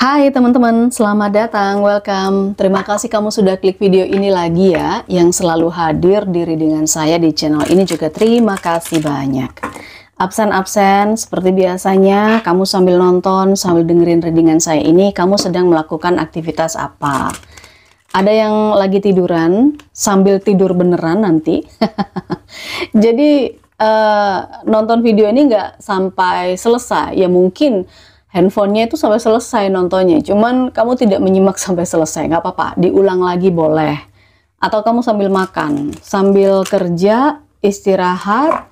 Hai teman-teman, selamat datang, welcome. Terima kasih kamu sudah klik video ini lagi ya, yang selalu hadir di readingan saya di channel ini juga terima kasih banyak. Absen-absen, seperti biasanya, kamu sambil nonton, sambil dengerin readingan saya ini, kamu sedang melakukan aktivitas apa? Ada yang lagi tiduran, sambil tidur beneran nanti. Jadi, nonton video ini nggak sampai selesai, ya mungkin handphonenya itu sampai selesai nontonnya, cuman kamu tidak menyimak sampai selesai, nggak apa-apa, diulang lagi boleh. Atau kamu sambil makan, sambil kerja, istirahat,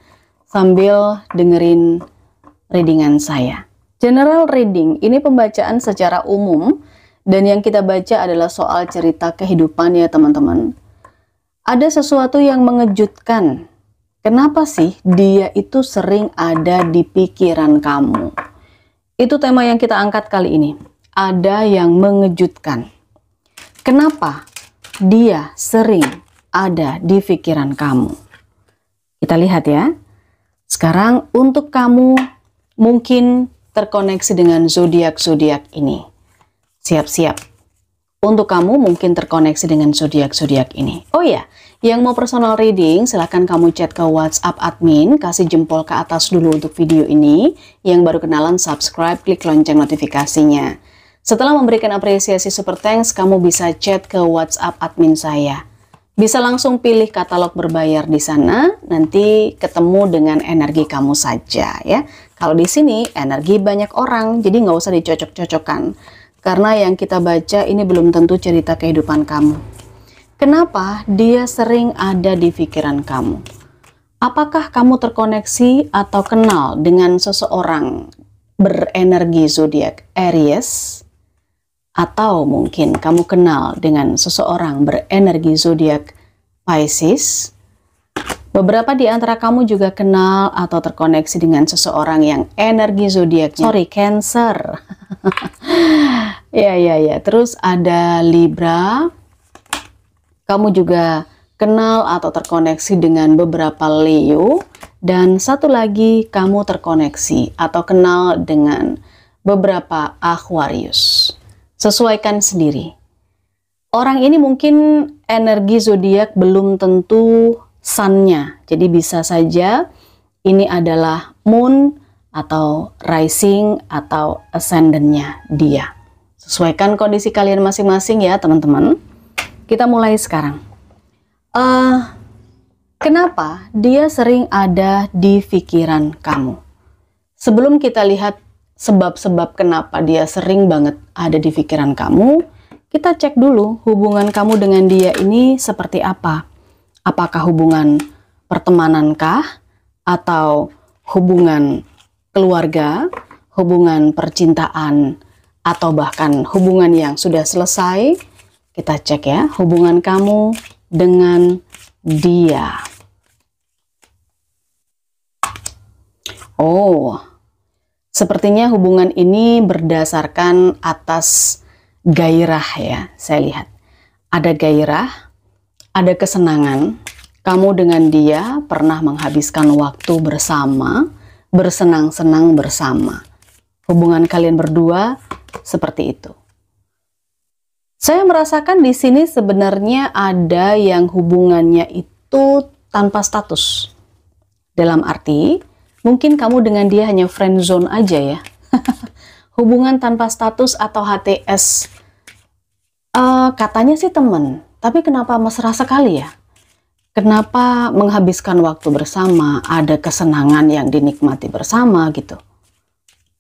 sambil dengerin readingan saya. General reading, ini pembacaan secara umum, dan yang kita baca adalah soal cerita kehidupan ya teman-teman. Ada sesuatu yang mengejutkan. Kenapa sih dia itu sering ada di pikiran kamu? Itu tema yang kita angkat kali ini. Ada yang mengejutkan. Kenapa dia sering ada di pikiran kamu? Kita lihat ya. Sekarang untuk kamu mungkin terkoneksi dengan zodiak-zodiak ini. Siap-siap. Untuk kamu mungkin terkoneksi dengan zodiak-zodiak ini. Oh ya, yang mau personal reading, silahkan kamu chat ke WhatsApp admin, kasih jempol ke atas dulu untuk video ini. Yang baru kenalan, subscribe, klik lonceng notifikasinya. Setelah memberikan apresiasi super thanks, kamu bisa chat ke WhatsApp admin saya. Bisa langsung pilih katalog berbayar di sana, nanti ketemu dengan energi kamu saja ya. Kalau di sini, energi banyak orang, jadi nggak usah dicocok-cocokkan. Karena yang kita baca ini belum tentu cerita kehidupan kamu. Kenapa dia sering ada di pikiran kamu? Apakah kamu terkoneksi atau kenal dengan seseorang berenergi zodiak Aries? Atau mungkin kamu kenal dengan seseorang berenergi zodiak Pisces? Beberapa di antara kamu juga kenal atau terkoneksi dengan seseorang yang energi zodiaknya Cancer. Ya. Terus ada Libra. Kamu juga kenal atau terkoneksi dengan beberapa Leo. Dan satu lagi, kamu terkoneksi atau kenal dengan beberapa Aquarius. Sesuaikan sendiri. Orang ini mungkin energi zodiak belum tentu sun-nya. Jadi bisa saja ini adalah moon atau rising atau ascendant-nya dia. Sesuaikan kondisi kalian masing-masing ya teman-teman. Kita mulai sekarang. Kenapa dia sering ada di pikiran kamu? Sebelum kita lihat sebab-sebab kenapa dia sering banget ada di pikiran kamu, kita cek dulu hubungan kamu dengan dia ini seperti apa. Apakah hubungan pertemanankah? Atau hubungan keluarga? Hubungan percintaan? Atau bahkan hubungan yang sudah selesai? Kita cek ya, hubungan kamu dengan dia. Oh, sepertinya hubungan ini berdasarkan atas gairah ya, saya lihat. Ada gairah, ada kesenangan. Kamu dengan dia pernah menghabiskan waktu bersama, bersenang-senang bersama. Hubungan kalian berdua seperti itu. Saya merasakan di sini sebenarnya ada yang hubungannya itu tanpa status. Dalam arti, mungkin kamu dengan dia hanya friend zone aja ya. Hubungan tanpa status atau HTS. Katanya sih temen, tapi kenapa mesra sekali ya? Kenapa menghabiskan waktu bersama, ada kesenangan yang dinikmati bersama gitu.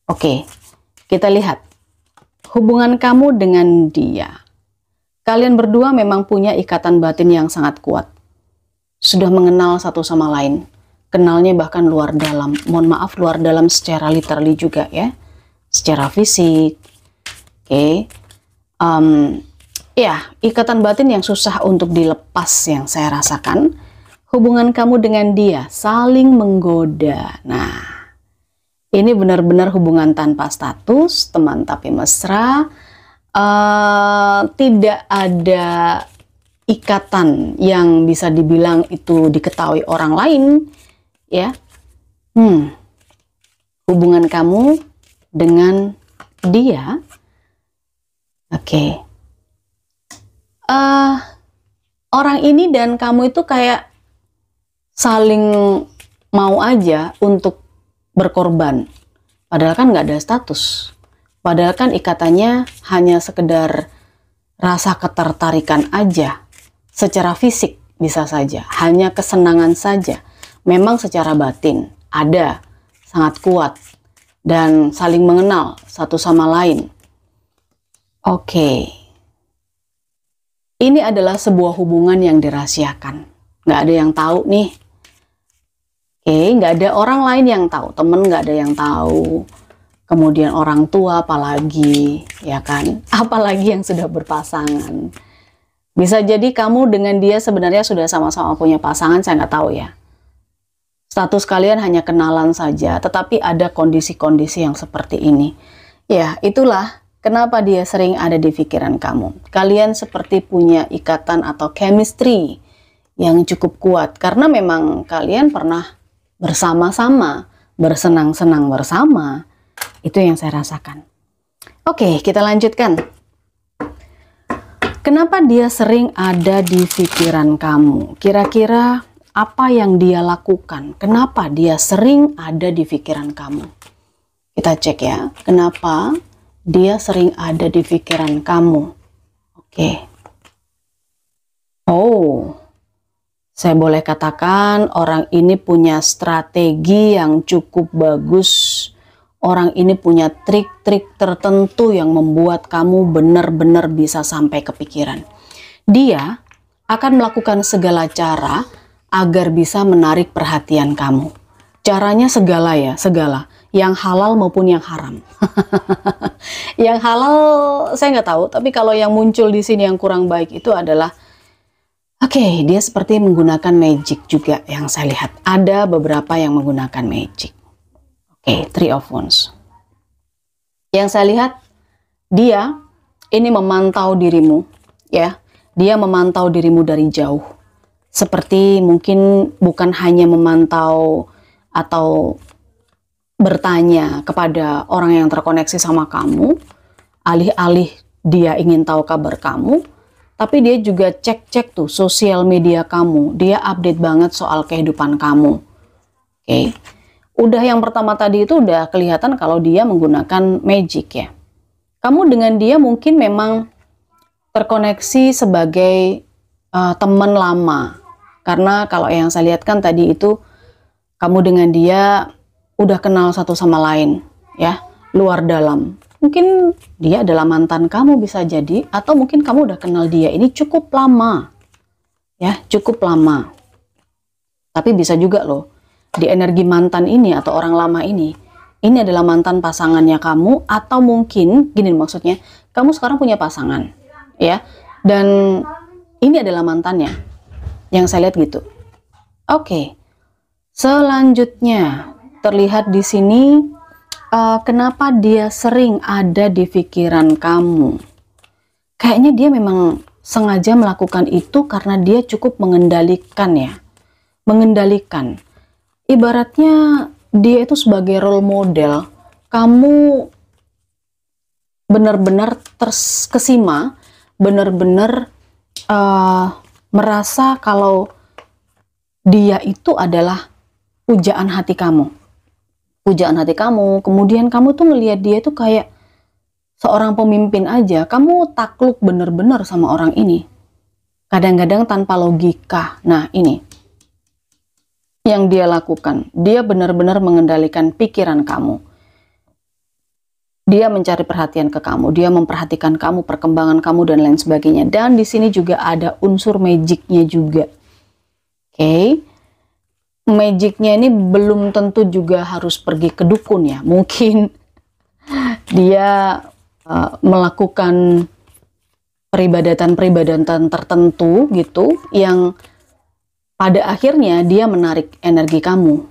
Oke, kita lihat. Hubungan kamu dengan dia. Kalian berdua memang punya ikatan batin yang sangat kuat. Sudah mengenal satu sama lain. Kenalnya bahkan luar dalam. Mohon maaf, luar dalam secara literally juga ya. Secara fisik. Oke. Ya, ikatan batin yang susah untuk dilepas yang saya rasakan. Hubungan kamu dengan dia saling menggoda. Nah, ini benar-benar hubungan tanpa status, teman tapi mesra. Tidak ada ikatan yang bisa dibilang itu diketahui orang lain ya. Hubungan kamu dengan dia Oke. Orang ini dan kamu itu kayak saling mau aja untuk berkorban. Padahal kan nggak ada status. Padahal kan ikatannya hanya sekedar rasa ketertarikan aja. Secara fisik bisa saja, hanya kesenangan saja. Memang secara batin ada, sangat kuat. Dan saling mengenal satu sama lain. Oke. Ini adalah sebuah hubungan yang dirahasiakan. Nggak ada yang tahu nih. Oke, nggak ada orang lain yang tahu. Temen nggak ada yang tahu. Kemudian orang tua apalagi, ya kan? Apalagi yang sudah berpasangan. Bisa jadi kamu dengan dia sebenarnya sudah sama-sama punya pasangan, saya nggak tahu ya. Status kalian hanya kenalan saja, tetapi ada kondisi-kondisi yang seperti ini. Ya, itulah kenapa dia sering ada di pikiran kamu. Kalian seperti punya ikatan atau chemistry yang cukup kuat. Karena memang kalian pernah bersama-sama, bersenang-senang bersama. Itu yang saya rasakan. Oke, kita lanjutkan. Kenapa dia sering ada di pikiran kamu? Kira-kira apa yang dia lakukan? Kenapa dia sering ada di pikiran kamu? Kita cek ya, kenapa dia sering ada di pikiran kamu? Oke. Oh, saya boleh katakan orang ini punya strategi yang cukup bagus. Orang ini punya trik-trik tertentu yang membuat kamu benar-benar bisa sampai kepikiran. Dia akan melakukan segala cara agar bisa menarik perhatian kamu. Caranya segala ya, segala. Yang halal maupun yang haram. Yang halal saya nggak tahu, tapi kalau yang muncul di sini yang kurang baik itu adalah oke, dia seperti menggunakan magic juga yang saya lihat. Ada beberapa yang menggunakan magic. Oke, Three of Wands. Yang saya lihat, dia ini memantau dirimu, ya. Dia memantau dirimu dari jauh. Seperti mungkin bukan hanya memantau atau bertanya kepada orang yang terkoneksi sama kamu, alih-alih dia ingin tahu kabar kamu, tapi dia juga cek-cek tuh sosial media kamu. Dia update banget soal kehidupan kamu. Oke. Udah yang pertama tadi itu udah kelihatan kalau dia menggunakan magic ya. Kamu dengan dia mungkin memang terkoneksi sebagai teman lama. Karena kalau yang saya lihat kan tadi itu kamu dengan dia udah kenal satu sama lain ya, luar dalam. Mungkin dia adalah mantan kamu bisa jadi, atau mungkin kamu udah kenal dia ini cukup lama. Ya, cukup lama. Tapi bisa juga loh di energi mantan ini atau orang lama ini adalah mantan pasangannya kamu, atau mungkin gini maksudnya, kamu sekarang punya pasangan ya, dan ini adalah mantannya, yang saya lihat gitu. Oke, selanjutnya terlihat di sini kenapa dia sering ada di pikiran kamu. Kayaknya dia memang sengaja melakukan itu karena dia cukup mengendalikan ya, mengendalikan. Ibaratnya dia itu sebagai role model, kamu benar-benar terkesima, benar-benar merasa kalau dia itu adalah pujaan hati kamu. Pujaan hati kamu, kemudian kamu tuh ngelihat dia itu kayak seorang pemimpin aja, kamu takluk benar-benar sama orang ini. Kadang-kadang tanpa logika. Nah ini yang dia lakukan, dia benar-benar mengendalikan pikiran kamu. Dia mencari perhatian ke kamu, dia memperhatikan kamu, perkembangan kamu dan lain sebagainya. Dan di sini juga ada unsur magicnya juga. Oke, magicnya ini belum tentu juga harus pergi ke dukun ya. Mungkin dia melakukan peribadatan-peribadatan tertentu gitu yang pada akhirnya dia menarik energi kamu.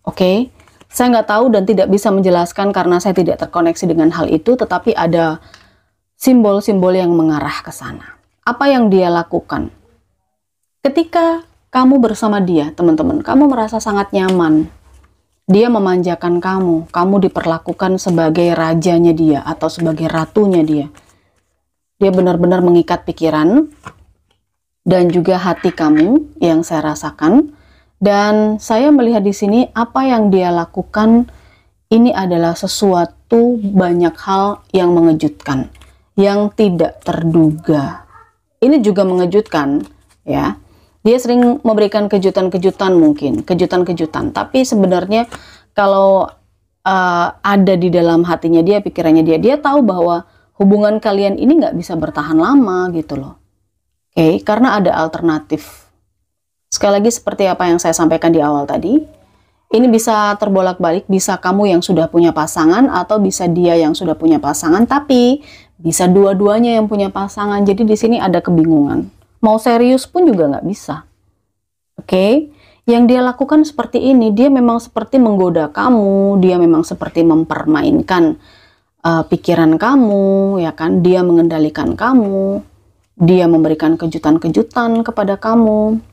Oke, saya nggak tahu dan tidak bisa menjelaskan karena saya tidak terkoneksi dengan hal itu, tetapi ada simbol-simbol yang mengarah ke sana. Apa yang dia lakukan? Ketika kamu bersama dia, teman-teman, kamu merasa sangat nyaman. Dia memanjakan kamu, kamu diperlakukan sebagai rajanya dia atau sebagai ratunya dia. Dia benar-benar mengikat pikiran dan juga hati kamu yang saya rasakan. Dan saya melihat di sini apa yang dia lakukan ini adalah sesuatu banyak hal yang mengejutkan, yang tidak terduga. Ini juga mengejutkan, ya. Dia sering memberikan kejutan-kejutan mungkin, kejutan-kejutan. Tapi sebenarnya kalau ada di dalam hatinya dia, pikirannya dia tahu bahwa hubungan kalian ini nggak bisa bertahan lama gitu loh. Oke, karena ada alternatif. Sekali lagi seperti apa yang saya sampaikan di awal tadi, ini bisa terbolak-balik, bisa kamu yang sudah punya pasangan atau bisa dia yang sudah punya pasangan, tapi bisa dua-duanya yang punya pasangan. Jadi di sini ada kebingungan. Mau serius pun juga nggak bisa. Oke, yang dia lakukan seperti ini, dia memang seperti menggoda kamu, dia memang seperti mempermainkan pikiran kamu, ya kan? Dia mengendalikan kamu, dia memberikan kejutan-kejutan kepada kamu.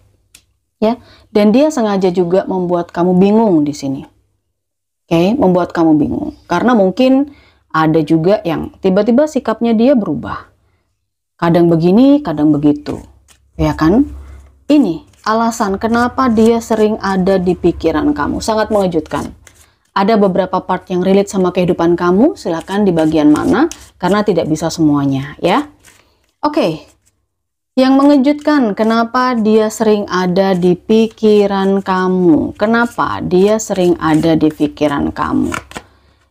Ya, dan dia sengaja juga membuat kamu bingung di sini. Oke, membuat kamu bingung. Karena mungkin ada juga yang tiba-tiba sikapnya dia berubah. Kadang begini, kadang begitu. Ya kan? Ini alasan kenapa dia sering ada di pikiran kamu. Sangat mengejutkan. Ada beberapa part yang relate sama kehidupan kamu. Silakan di bagian mana, karena tidak bisa semuanya, ya. Oke. Yang mengejutkan, kenapa dia sering ada di pikiran kamu? Kenapa dia sering ada di pikiran kamu?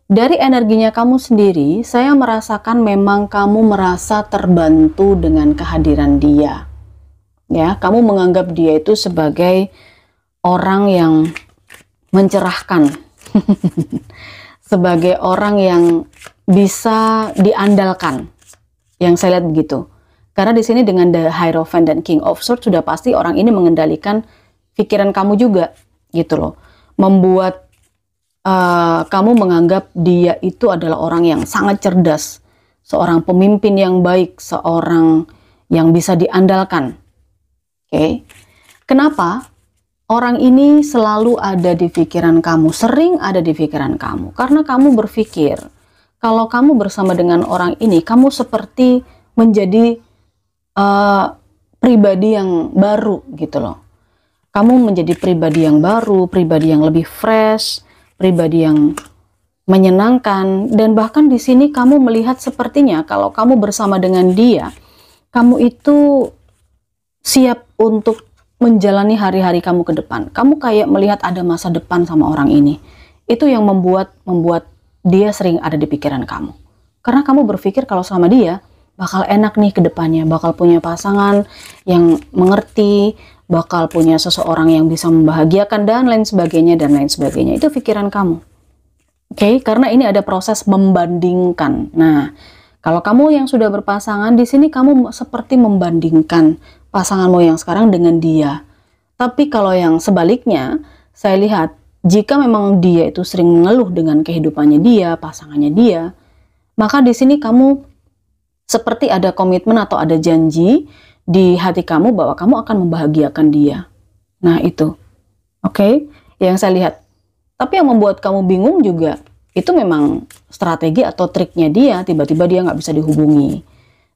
Dari energinya kamu sendiri, saya merasakan memang kamu merasa terbantu dengan kehadiran dia. Ya, kamu menganggap dia itu sebagai orang yang mencerahkan. Sebagai orang yang bisa diandalkan. Yang saya lihat begitu. Karena di sini dengan The Hierophant dan King of Swords sudah pasti orang ini mengendalikan pikiran kamu juga, gitu loh. Membuat kamu menganggap dia itu adalah orang yang sangat cerdas, seorang pemimpin yang baik, seorang yang bisa diandalkan. Oke. Kenapa? Orang ini selalu ada di pikiran kamu, sering ada di pikiran kamu. Karena kamu berpikir, kalau kamu bersama dengan orang ini, kamu seperti menjadi pribadi yang baru gitu loh. Kamu menjadi pribadi yang baru, pribadi yang lebih fresh, pribadi yang menyenangkan, dan bahkan di sini kamu melihat sepertinya kalau kamu bersama dengan dia, kamu itu siap untuk menjalani hari-hari kamu ke depan. Kamu kayak melihat ada masa depan sama orang ini. Itu yang membuat dia sering ada di pikiran kamu. Karena kamu berpikir kalau sama dia bakal enak nih ke depannya, bakal punya pasangan yang mengerti, bakal punya seseorang yang bisa membahagiakan dan lain sebagainya dan lain sebagainya. Itu pikiran kamu. Oke, karena ini ada proses membandingkan. Nah, kalau kamu yang sudah berpasangan di sini kamu seperti membandingkan pasanganmu yang sekarang dengan dia. Tapi kalau yang sebaliknya, saya lihat jika memang dia itu sering mengeluh dengan kehidupannya dia, pasangannya dia, maka di sini kamu seperti ada komitmen atau ada janji di hati kamu bahwa kamu akan membahagiakan dia. Nah itu, oke, yang saya lihat. Tapi yang membuat kamu bingung juga, itu memang strategi atau triknya dia. Tiba-tiba dia nggak bisa dihubungi,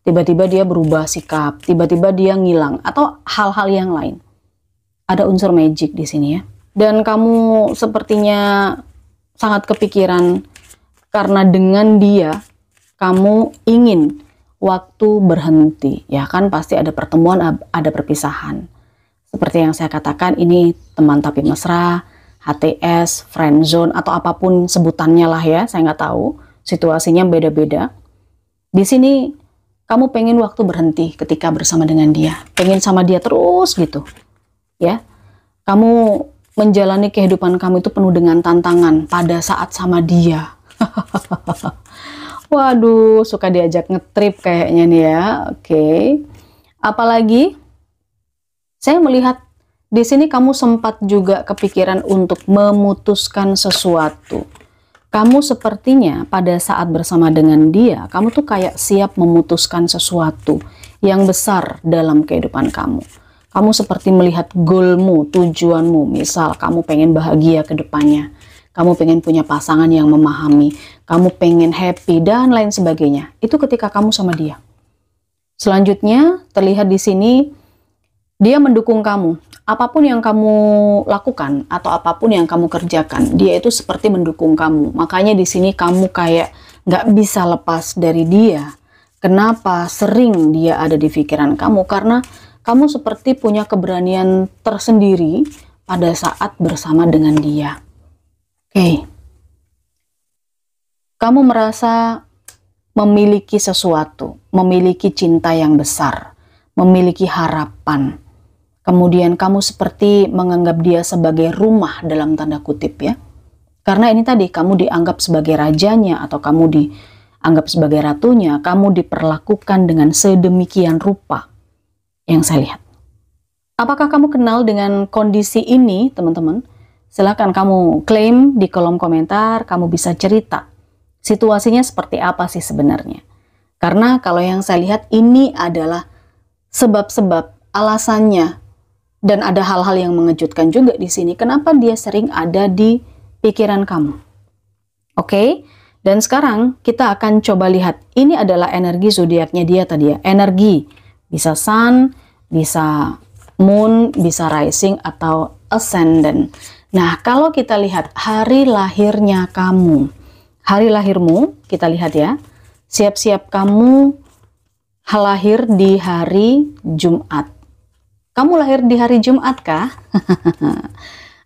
tiba-tiba dia berubah sikap, tiba-tiba dia ngilang, atau hal-hal yang lain. Ada unsur magic di sini ya. Dan kamu sepertinya sangat kepikiran karena dengan dia, kamu ingin waktu berhenti, ya kan pasti ada pertemuan, ada perpisahan. Seperti yang saya katakan, ini teman tapi mesra, HTS, friendzone, atau apapun sebutannya lah ya, saya nggak tahu, situasinya beda-beda. Di sini kamu pengen waktu berhenti ketika bersama dengan dia, pengen sama dia terus gitu, ya. Kamu menjalani kehidupan kamu itu penuh dengan tantangan pada saat sama dia. Waduh, suka diajak ngetrip kayaknya nih ya. Oke. Apalagi saya melihat di sini kamu sempat juga kepikiran untuk memutuskan sesuatu. Kamu sepertinya pada saat bersama dengan dia, kamu tuh kayak siap memutuskan sesuatu yang besar dalam kehidupan kamu. Kamu seperti melihat goalmu, tujuanmu. Misal kamu pengen bahagia ke depannya. Kamu pengen punya pasangan yang memahami, kamu pengen happy, dan lain sebagainya. Itu ketika kamu sama dia. Selanjutnya, terlihat di sini, dia mendukung kamu. Apapun yang kamu lakukan atau apapun yang kamu kerjakan, dia itu seperti mendukung kamu. Makanya di sini kamu kayak nggak bisa lepas dari dia. Kenapa? Sering dia ada di pikiran kamu karena kamu seperti punya keberanian tersendiri pada saat bersama dengan dia. Oke. Kamu merasa memiliki sesuatu, memiliki cinta yang besar, memiliki harapan. Kemudian kamu seperti menganggap dia sebagai rumah dalam tanda kutip ya. Karena ini tadi kamu dianggap sebagai rajanya atau kamu dianggap sebagai ratunya, kamu diperlakukan dengan sedemikian rupa yang saya lihat. Apakah kamu kenal dengan kondisi ini, teman-teman? Silakan kamu klaim di kolom komentar, kamu bisa cerita. Situasinya seperti apa sih sebenarnya? Karena kalau yang saya lihat ini adalah sebab-sebab, alasannya, dan ada hal-hal yang mengejutkan juga di sini. Kenapa dia sering ada di pikiran kamu? Oke, dan sekarang kita akan coba lihat. Ini adalah energi zodiaknya dia tadi ya. Energi bisa sun, bisa moon, bisa rising atau ascendant. Nah, kalau kita lihat hari lahirnya kamu, hari lahirmu, kita lihat ya. Siap-siap kamu lahir di hari Jumat. Kamu lahir di hari Jumat kah?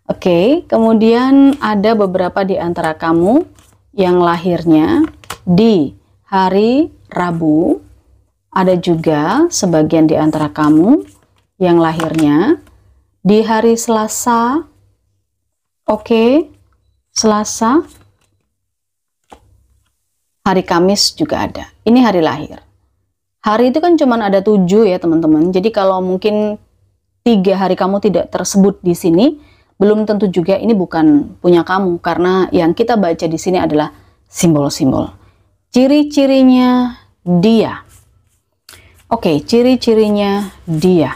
Oke, kemudian ada beberapa di antara kamu yang lahirnya di hari Rabu. Ada juga sebagian di antara kamu yang lahirnya di hari Selasa. Oke, Selasa. Hari Kamis juga ada. Ini hari lahir. Hari itu kan cuma ada 7 ya teman-teman. Jadi kalau mungkin 3 hari kamu tidak tersebut di sini, belum tentu juga ini bukan punya kamu. Karena yang kita baca di sini adalah simbol-simbol. Ciri-cirinya dia. Oke, ciri-cirinya dia.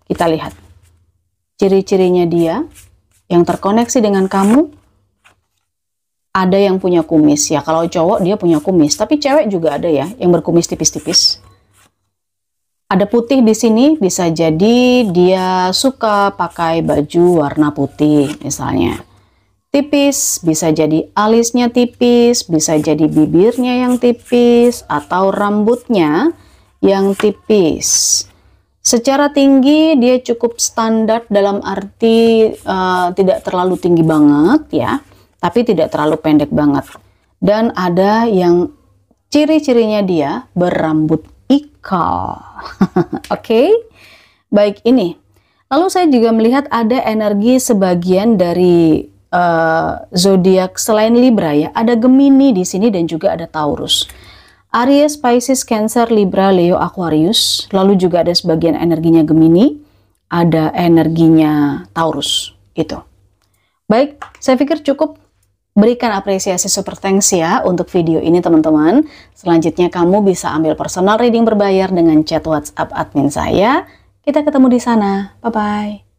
Kita lihat. Ciri-cirinya dia yang terkoneksi dengan kamu. Ada yang punya kumis ya, kalau cowok dia punya kumis, tapi cewek juga ada ya yang berkumis tipis-tipis. Ada putih di sini, bisa jadi dia suka pakai baju warna putih misalnya. Tipis, bisa jadi alisnya tipis, bisa jadi bibirnya yang tipis, atau rambutnya yang tipis. Secara tinggi dia cukup standar dalam arti tidak terlalu tinggi banget ya, tapi tidak terlalu pendek banget. Dan ada yang ciri-cirinya dia berambut ikal. Oke, baik ini. Lalu saya juga melihat ada energi sebagian dari zodiak selain Libra ya. Ada Gemini di sini dan juga ada Taurus. Aries, Pisces, Cancer, Libra, Leo, Aquarius. Lalu juga ada sebagian energinya Gemini, ada energinya Taurus. Itu. Baik, saya pikir cukup. Berikan apresiasi super thanks ya untuk video ini teman-teman. Selanjutnya kamu bisa ambil personal reading berbayar dengan chat WhatsApp admin saya. Kita ketemu di sana. Bye-bye.